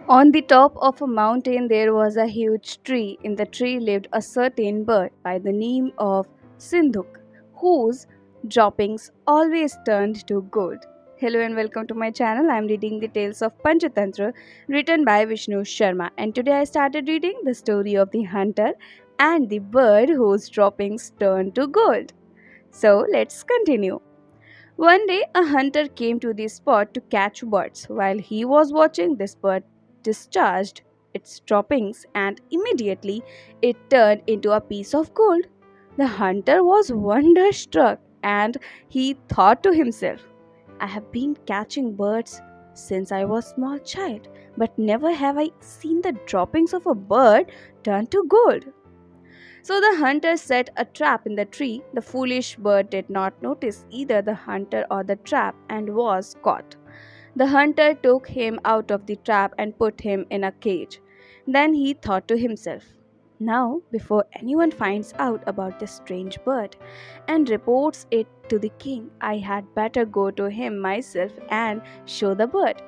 On the top of a mountain, there was a huge tree. In the tree lived a certain bird by the name of Sindhuk, whose droppings always turned to gold. Hello and welcome to my channel. I am reading the tales of Panchatantra written by Vishnu Sharma. And today I started reading the story of the hunter and the bird whose droppings turned to gold. So let's continue. One day, a hunter came to the spot to catch birds. While he was watching, this bird discharged its droppings and immediately it turned into a piece of gold. The hunter was wonderstruck and he thought to himself, I have been catching birds since I was a small child, but never have I seen the droppings of a bird turn to gold. So the hunter set a trap in the tree. The foolish bird did not notice either the hunter or the trap and was caught. The hunter took him out of the trap and put him in a cage. Then he thought to himself, now, before anyone finds out about this strange bird and reports it to the king, I had better go to him myself and show the bird.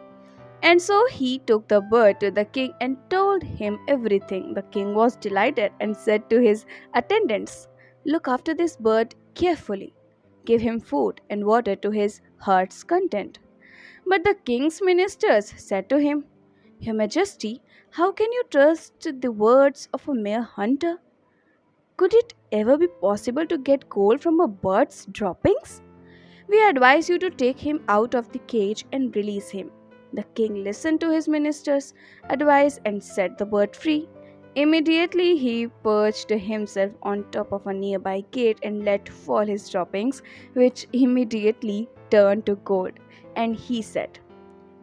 And so he took the bird to the king and told him everything. The king was delighted and said to his attendants, look after this bird carefully. Give him food and water to his heart's content. But the king's ministers said to him, Your Majesty, how can you trust the words of a mere hunter? Could it ever be possible to get gold from a bird's droppings? We advise you to take him out of the cage and release him. The king listened to his minister's advice and set the bird free. Immediately he perched himself on top of a nearby gate and let fall his droppings, which immediately turned to gold. And he said,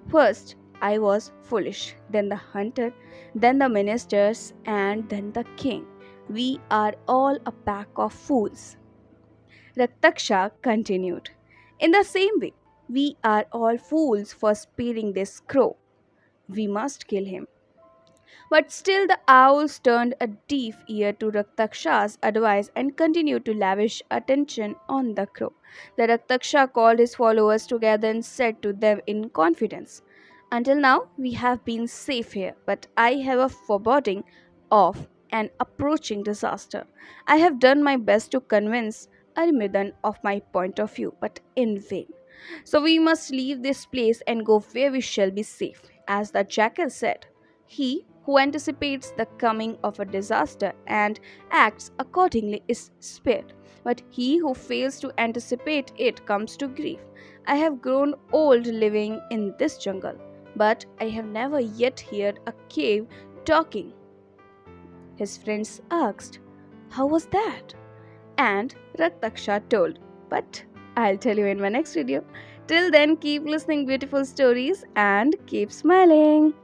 First, I was foolish, then the hunter, then the ministers, and then the king. We are all a pack of fools. Raktaksha continued. In the same way, we are all fools for sparing this crow. We must kill him. But still the owls turned a deaf ear to Raktaksha's advice and continued to lavish attention on the crow. The Raktaksha called his followers together and said to them in confidence, Until now we have been safe here, but I have a foreboding of an approaching disaster. I have done my best to convince Arimidan of my point of view, but in vain. So we must leave this place and go where we shall be safe. As the jackal said, he who anticipates the coming of a disaster and acts accordingly is spared, but he who fails to anticipate it comes to grief. I have grown old living in this jungle, but I have never yet heard a cave talking. His friends asked, How was that? And Raktaksha told, But I'll tell you in my next video. Till then, keep listening beautiful stories and keep smiling.